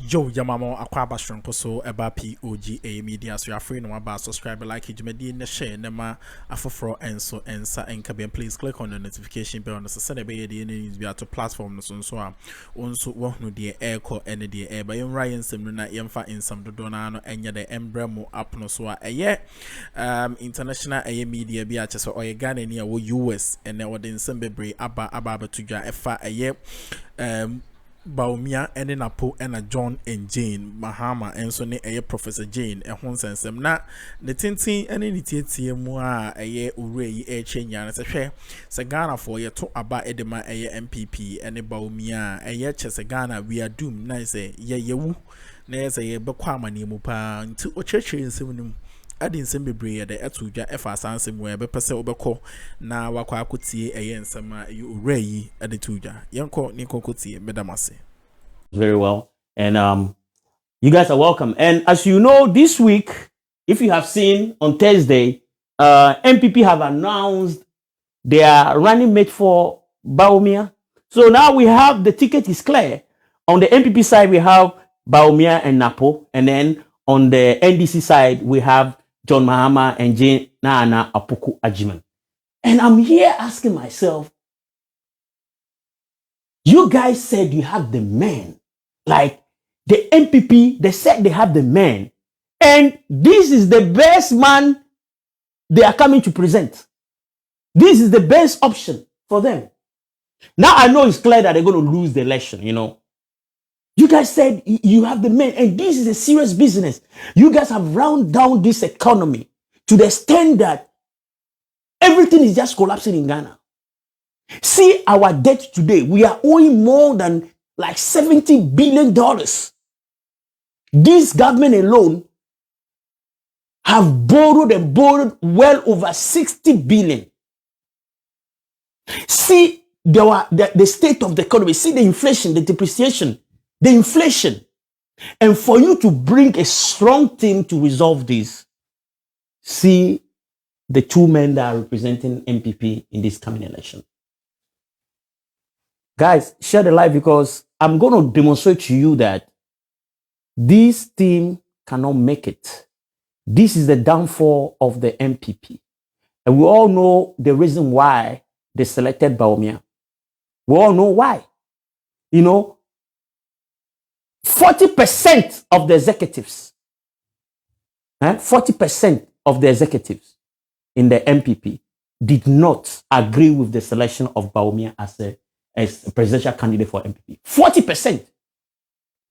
Yo, Yamamo Aquaba Strong so about POG Media. So you're free no about subscribe, like it, you share, nema afofro and so and sa and can please click on the notification bell on the send be the news be to platform so so what no the air call and the air by Ryan Simuna Yamfa in some donano and ya the embremo up no so international media be at so or Ghana near US and then what in Sembebre Abba to ja FA Bawumia and then Apo and John and Jane Mahama and so ne Professor Jane and Honsensem na the tintin and any TMA a ure a change and say Sagana for ye to about edema NPP and Bawumia a ye Chesagana we are doomed nice ye woo na say Bakwama ni mupa to church in seminum adin sembe bre de etuja efa sansem we be pese obekọ na wakwa akotie ensema ure yi adetuja yenko ni kokotie medamase. Very well. And you guys are welcome. And as you know, this week, if you have seen on Thursday, NPP have announced their running mate for Bawumia. So now we have the ticket is clear. On the NPP side, we have Bawumia and Napo. And then on the NDC side, we have John Mahama and Jane Nana Apuku Ajiman. And I'm here asking myself, you guys said you have the men. Like the NPP, they said they have the men. And this is the best man they are coming to present. This is the best option for them. Now I know it's clear that they're going to lose the election, you know. You guys said you have the men, and this is a serious business. You guys have round down this economy to the extent that everything is just collapsing in Ghana. See our debt today. We are owing more than like $70 billion. This government alone have borrowed and borrowed well over 60 billion. See the state of the economy. See the inflation, the depreciation, the inflation. And for you to bring a strong team to resolve this, see the two men that are representing NPP in this coming election. Guys, share the live because I'm going to demonstrate to you that this team cannot make it. This is the downfall of the NPP. And we all know the reason why they selected Bawumia. We all know why. You know, 40% of the executives, 40% of the executives in the NPP did not agree with the selection of Bawumia as a presidential candidate for NPP. 40%.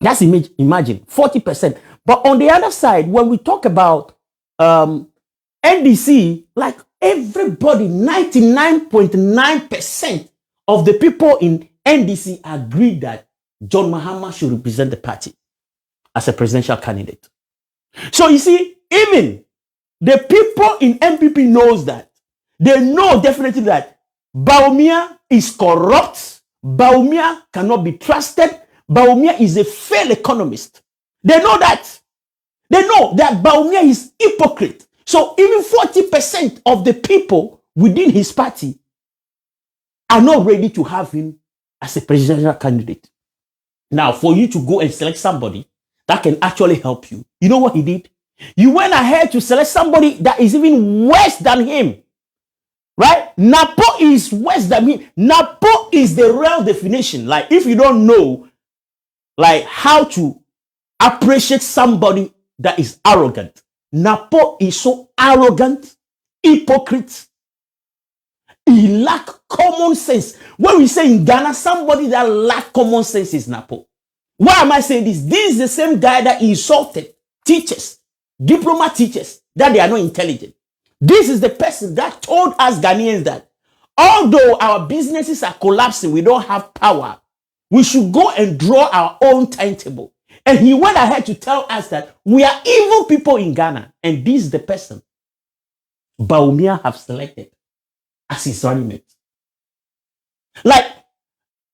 That's imagine 40%. But on the other side, when we talk about NDC, like everybody, 99.9% of the people in NDC agreed that John Mahama should represent the party as a presidential candidate. So you see, even the people in NPP knows that. They know definitely that Bawumia is corrupt. Bawumia cannot be trusted. Bawumia is a failed economist. They know that. They know that Bawumia is hypocrite. So even 40% of the people within his party are not ready to have him as a presidential candidate. Now, for you to go and select somebody that can actually help you, you know what he did? You went ahead to select somebody that is even worse than him. Right? Napo is worse than me. Napo is the real definition. Like, if you don't know, like, how to appreciate somebody that is arrogant. Napo is so arrogant, hypocrite. He lack common sense. When we say in Ghana, somebody that lack common sense is Napo. Why am I saying this? This is the same guy that insulted teachers, diploma teachers, that they are not intelligent. This is the person that told us Ghanaians that although our businesses are collapsing, we don't have power, we should go and draw our own timetable. And he went ahead to tell us that we are evil people in Ghana. And this is the person Bawumia have selected as his running mate. Like,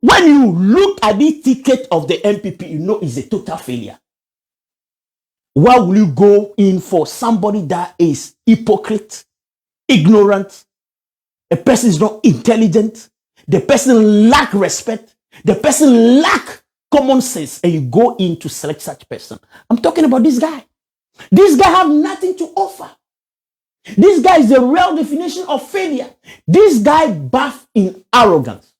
when you look at the ticket of the NPP, you know it's a total failure. Why will you go in for somebody that is hypocrite, ignorant? A person is not intelligent. The person lack respect. The person lack common sense and you go in to select such person. I'm talking about this guy. This guy have nothing to offer. This guy is the real definition of failure. This guy bath in arrogance.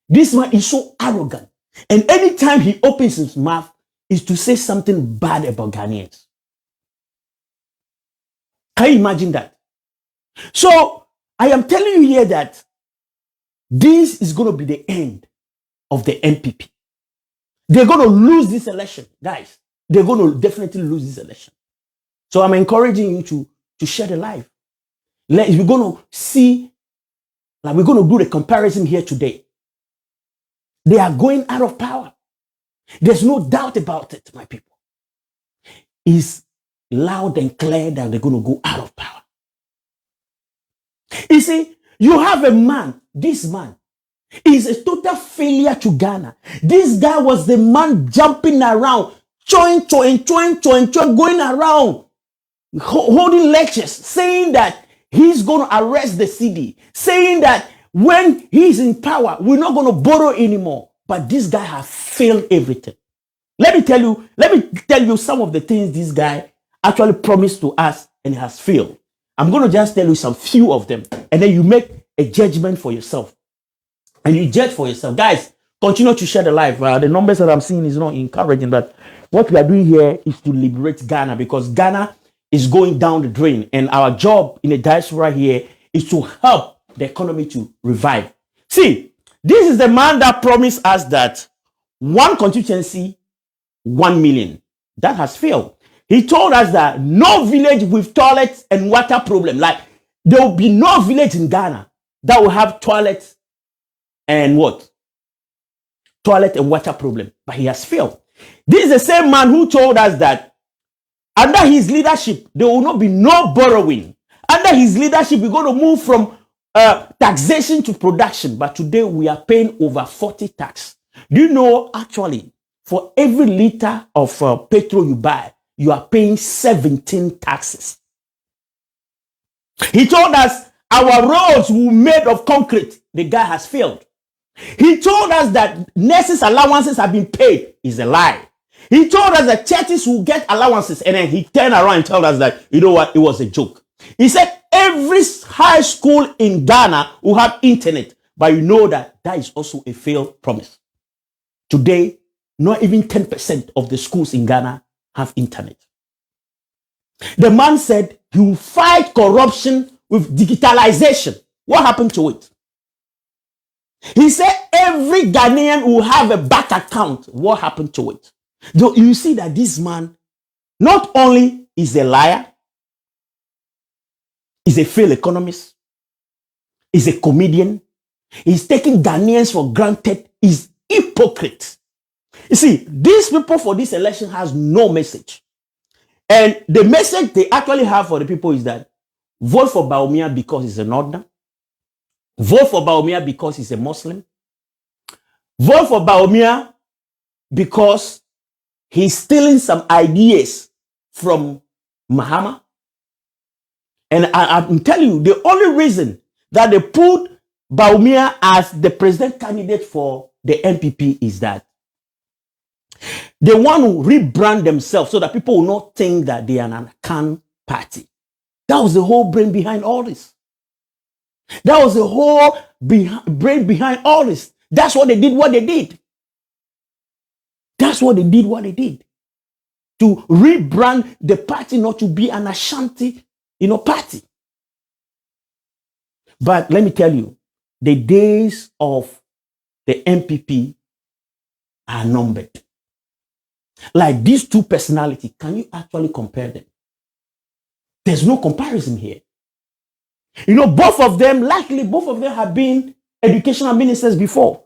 This man is so arrogant. And anytime he opens his mouth is to say something bad about Ghanaians. Can you imagine that? So I am telling you here that this is going to be the end of the NPP. They're going to lose this election, guys. They're going to definitely lose this election. So I'm encouraging you to share the live. We're going to see, like we're going to do the comparison here today. They are going out of power. There's no doubt about it, my people. It's loud and clear that they're going to go out of power. You see, you have a man, this man is a total failure to Ghana. This guy was the man jumping around, going around, holding lectures, saying that he's going to arrest the city, saying that when he's in power, we're not going to borrow anymore. But this guy has failed everything. Let me tell you some of the things this guy actually promised to us and has failed. I'm going to just tell you some few of them, and then you make a judgment for yourself. And you judge for yourself. Guys, continue to share the live. The numbers that I'm seeing is not encouraging, but what we are doing here is to liberate Ghana, because Ghana is going down the drain. And our job in the diaspora here is to help the economy to revive. See, this is the man that promised us that one constituency, 1 million. That has failed. He told us that no village with toilets and water problem. Like, there will be no village in Ghana that will have toilets and what? Toilet and water problem. But he has failed. This is the same man who told us that under his leadership, there will not be no borrowing. Under his leadership, we're going to move from taxation to production. But today, we are paying over 40 tax. Do you know, actually, for every liter of petrol you buy, you are paying 17 taxes. He told us our roads were made of concrete. The guy has failed. He told us that nurses' allowances have been paid. Is a lie. He told us that churches will get allowances, and then he turned around and told us that, you know what, it was a joke. He said every high school in Ghana will have internet, but you know that is also a failed promise. Today, not even 10% of the schools in Ghana have internet. The man said he will fight corruption with digitalization. What happened to it? He said every Ghanaian will have a bank account. What happened to it? So you see that this man not only is a liar, is a failed economist, is a comedian, he's taking Ghanaians for granted, is hypocrite. You see, these people for this election has no message. And the message they actually have for the people is that vote for Bawumia because he's a northerner. Vote for Bawumia because he's a Muslim. Vote for Bawumia because he's stealing some ideas from Mahama. And I'm telling you, the only reason that they put Bawumia as the president candidate for the NPP is that they want to rebrand themselves so that people will not think that they are an Akan party. That was the whole brain behind all this. That was the whole brain behind all this. That's what they did, what they did. That's what they did, what they did. To rebrand the party, not to be an Ashanti, party. But let me tell you, the days of the NPP are numbered. Like these two personalities, can you actually compare them? There's no comparison here. Both of them have been educational ministers before.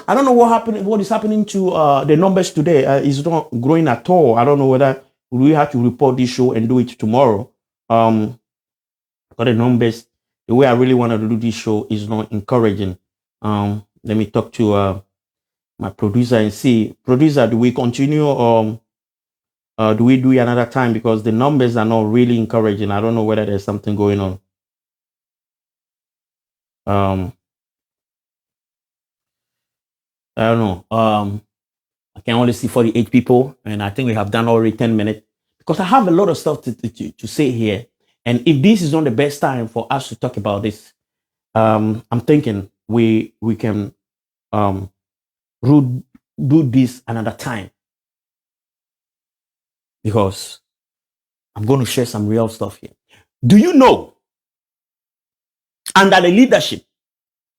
I don't know what is happening to the numbers today. It's not growing at all. I don't know whether we have to report this show and do it tomorrow. But the numbers, the way I really want to do this show is not encouraging. Let me talk to my producer and see. Producer, do we continue or do we do it another time? Because the numbers are not really encouraging. I don't know whether there's something going on. I don't know. I can only see 48 people, and I think we have done already 10 minutes because I have a lot of stuff to say here. And if this is not the best time for us to talk about this, I'm thinking we can do this another time, because I'm going to share some real stuff here. Do you know, under the leadership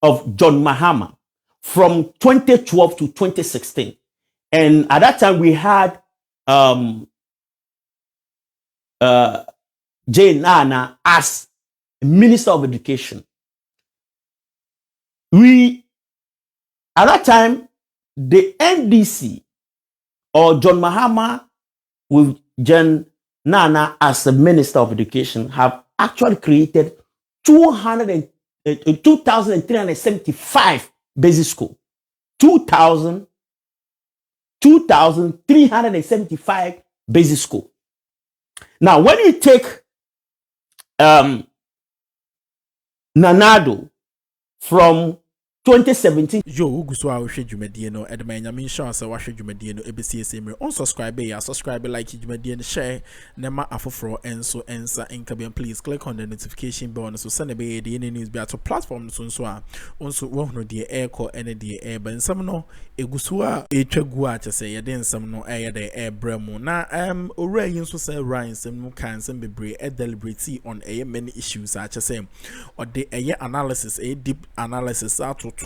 of John Mahama from 2012 to 2016, and at that time we had Jane Nana as Minister of Education. At that time, the NDC, or John Mahama with Jane Nana as the Minister of Education, have actually created 2,375 basic schools. 2,375 basic schools. Now, when you take Nanado from 2017. Yo, Ugusu, I will show you Mediano, and my name is Sean, so I should you Mediano, ABCSM. On subscribe, subscribe, like you Median, share, Nema Afofro, and so answer, and can please click on the notification bell, so send a bay the news be to platform soon. So, also, won't the air call any the air, but some no, Ugusua, a chagua to say, then some no air the air bremo. Now, already so say Ryan, some no can some be a deliberate on a many issues, such as same, or the air analysis, a deep analysis out to we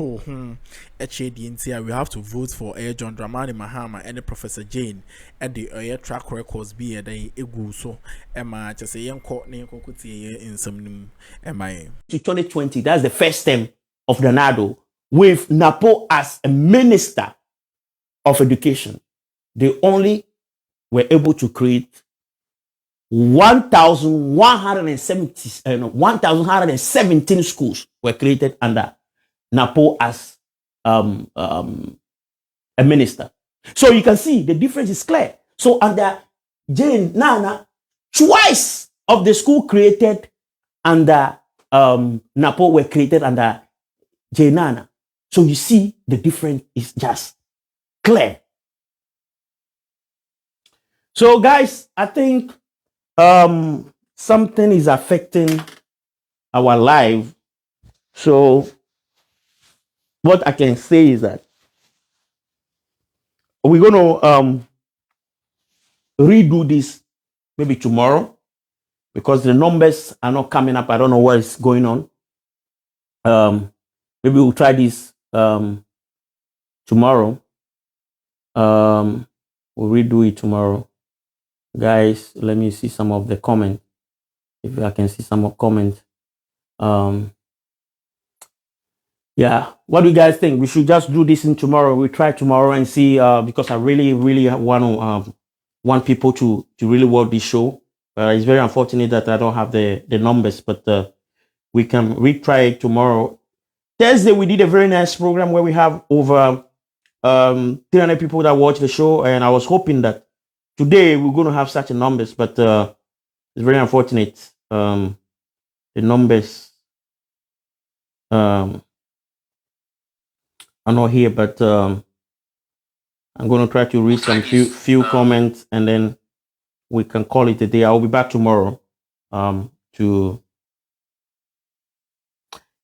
have to vote for John Dramani Mahama and Professor Jane at the track records be a day so am I just a young court name in some MIA to 2020. That's the first term of Nanado with Napo as a Minister of Education. They only were able to create 1,117 schools were created under Napo as a minister. So you can see the difference is clear. So under Jane Nana, twice of the school created under Napo were created under Jane Nana. So you see the difference is just clear. So guys, I think something is affecting our life. So what I can say is that we're going to redo this maybe tomorrow, because the numbers are not coming up. I don't know what is going on. Maybe we'll try this tomorrow. We'll redo it tomorrow. Guys, let me see some of the comments. If I can see some more comments. Yeah, what do you guys think? We should just do this in tomorrow. We'll try tomorrow and see, because I really want people to really watch this show. It's very unfortunate that I don't have the numbers, but we can retry it tomorrow. Thursday, we did a very nice program where we have over 300 people that watch the show, and I was hoping that today we're going to have such a numbers, but it's very unfortunate. The numbers are not here, but I'm going to try to read some few comments, and then we can call it a day. I'll be back tomorrow. Henry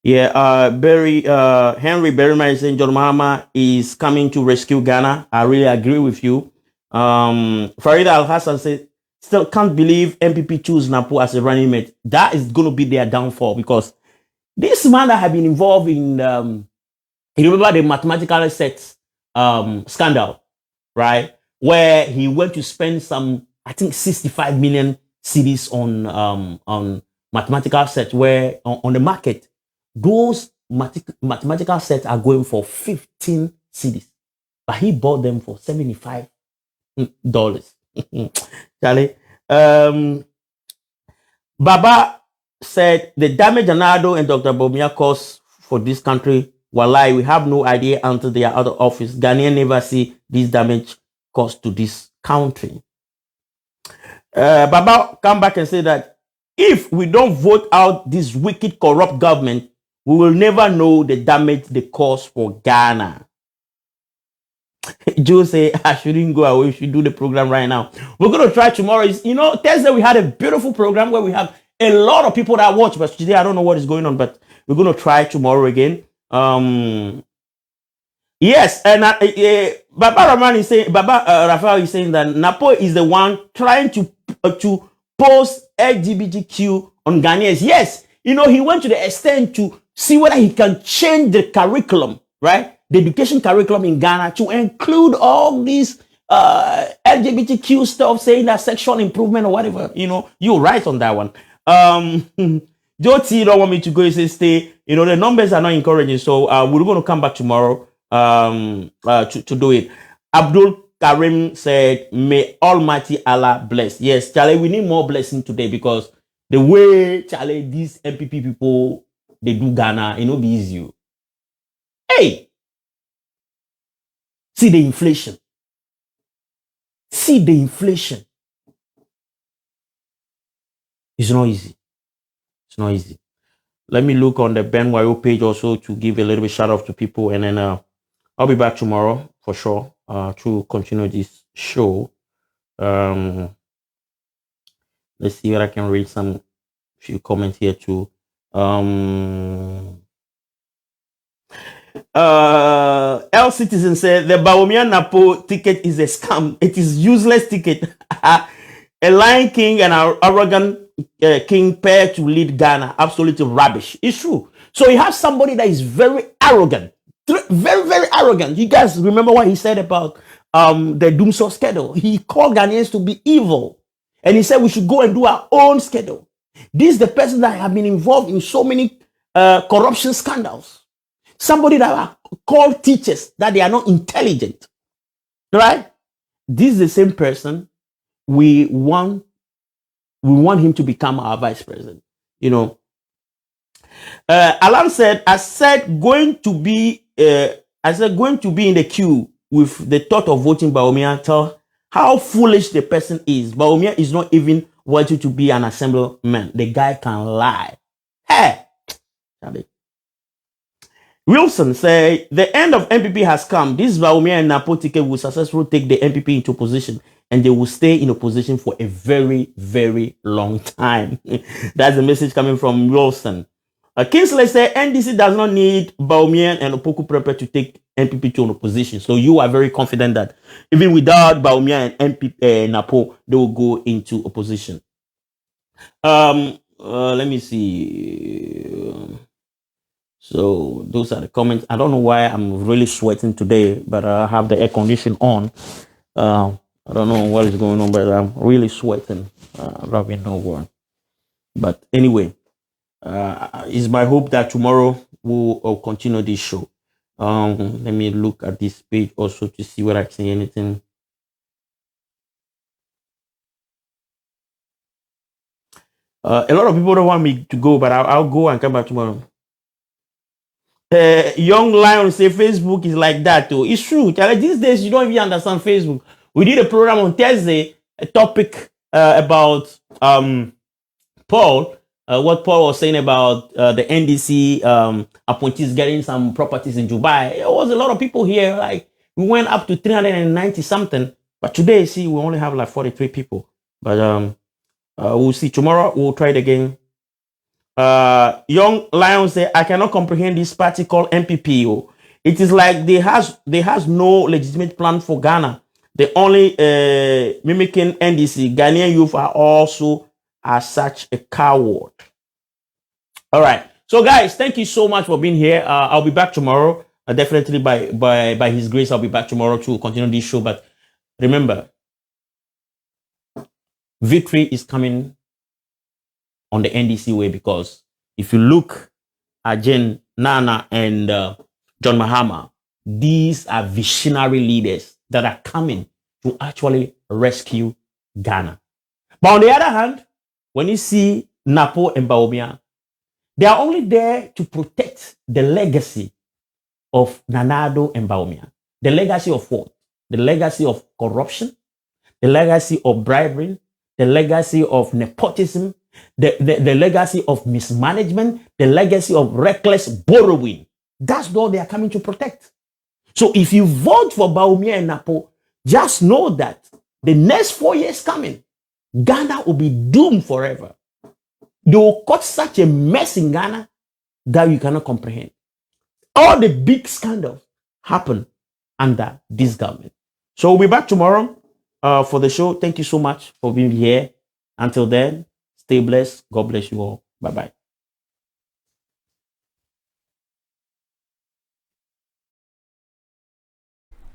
Berryman is saying John Mahama is coming to rescue Ghana. I really agree with you. Farida Al Hassan said, still can't believe NPP choose Napo as a running mate. That is going to be their downfall, because this man that have been involved in, you remember the mathematical sets scandal, right? Where he went to spend some, I think, 65 million cedis on mathematical sets, where on the market, those mathematical sets are going for 15 cedis, but he bought them for $75. Charlie, Baba said the damage Addo and Dr. Bawumia caused for this country, wallahi, we have no idea until they are out of office. Ghanaians never see this damage caused to this country. Baba come back and say that if we don't vote out this wicked, corrupt government, we will never know the damage they cause for Ghana. Joe say I shouldn't go away. We should do the program right now. We're going to try tomorrow. Thursday we had a beautiful program where we have a lot of people that watch, but today I don't know what is going on, but we're going to try tomorrow again. Yes, and Baba Rahman is saying, Raphael is saying that Napo is the one trying to post LGBTQ on Ghanaians. Yes, he went to the extent to see whether he can change the curriculum, right? The education curriculum in Ghana to include all these LGBTQ stuff, saying that sexual improvement or whatever. You're right on that one. Joe T don't want me to go. He says stay. The numbers are not encouraging, so we're going to come back tomorrow to do it. Abdul Karim said, "May Almighty Allah bless." Yes, Charlie, we need more blessing today because the way Charlie these NPP people they do Ghana, be easy. Hey. See the inflation. It's not easy. Let me look on the Ben Wayo page also to give a little bit shout out to people, and then I'll be back tomorrow for sure to continue this show. Let's see if I can read some few comments here too. L Citizen said the Bawumia Napo ticket is a scam. It is useless ticket. A lying king and an arrogant king pair to lead Ghana. Absolutely rubbish. It's true. So you have somebody that is very arrogant, very, very arrogant. You guys remember what he said about the Doomsday schedule? He called Ghanaians to be evil, and he said we should go and do our own schedule. This is the person that have been involved in so many corruption scandals. Somebody that are called teachers that they are not intelligent, right? This is the same person we want him to become our vice president. Alan said, I said going to be in the queue with the thought of voting Bawumia. Tell how foolish the person is. Bawumia is not even wanting to be an assemblyman. The guy can lie. Hey, Wilson said, the end of NPP has come. This Bawumia and Napo ticket will successfully take the NPP into position, and they will stay in opposition for a very, very long time. That's the message coming from Wilson. Kingsley said, NDC does not need Bawumia and Opoku Prepper to take NPP to an opposition. So you are very confident that even without Bawumia and NPP, Napo, they will go into opposition. Let me see. So those are the comments. I don't know why I'm really sweating today, but I have the air condition on. I don't know what is going on, but I'm really sweating. Rubbing no one. But anyway, it's my hope that tomorrow we'll continue this show. Let me look at this page also to see whether I can see anything. A lot of people don't want me to go, but I'll go and come back tomorrow. Young Lion say Facebook is like that too. It's true. These days you don't even understand Facebook. We did a program on Thursday, a topic about Paul. What Paul was saying about the NDC appointees getting some properties in Dubai. There was a lot of people here. Like we went up to 390 something, but today, see, we only have like 43 people. But we'll see tomorrow. We'll try it again. Young Lion say, I cannot comprehend this party called NPP. It is like they has no legitimate plan for Ghana. They only mimicking NDC. Ghanaian youth are also such a coward. All right. So guys, thank you so much for being here. I'll be back tomorrow. Definitely by his grace, I'll be back tomorrow to continue this show. But remember, victory is coming on the NDC way, because if you look at Jen Nana and John Mahama, these are visionary leaders that are coming to actually rescue Ghana. But on the other hand, when you see Napo and Bawumia, they are only there to protect the legacy of Nanado and Bawumia. The legacy of what? The legacy of corruption, the legacy of bribery, the legacy of nepotism, the legacy of mismanagement, the legacy of reckless borrowing. That's what they are coming to protect. So if you vote for Bawumia and Napo, just know that the next 4 years coming, Ghana will be doomed forever. They will cause such a mess in Ghana that you cannot comprehend. All the big scandals happen under this government. So we'll be back tomorrow for the show. Thank you so much for being here. Until then, stay blessed. God bless you all. Bye-bye.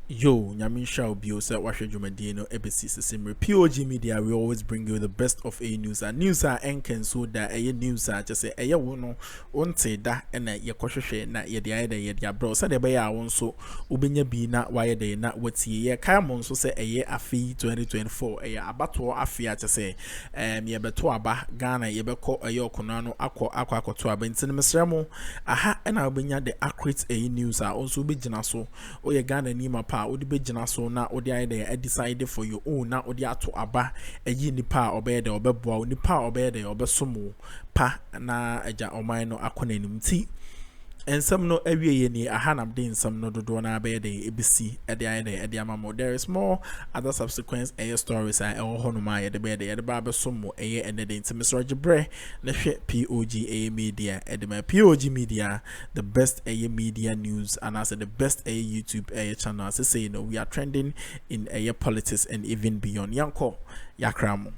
Yo, Nyaminsha Obio said Washa Jumadino ebesi Simre POG Media. We always bring you the best of a news and news are enken so that a news are just say a wono won't say that and a yakoshe na ye the idea ye dia bro said the bay I so ubinya be not why they not what's ye come so say a year afi 2024 a abato afia to say ye beto aba Ghana ye beko a yokonano aqua to aba in cinemasremo aha and I'll bring the accurate a news are also be jinaso or ye Ghana nima odi be gina so na odi ayede decide for your own na odi ato aba eyi nipa obede obeboa nipa obede obesomo pa na aja oman no akonanim ti ensam no awie ye ni ahanam de ensam no dodo na abede ebisi ede ayede ede amamo. There is more other subsequent stories I honoma ye de bede ye de ba besomo eye ene de ntimiso gibre na hwe POG Media ede ma POG Media the best media news and also the best YouTube channel. As I say, you know, we are trending in politics and even beyond. Yanko Akroma.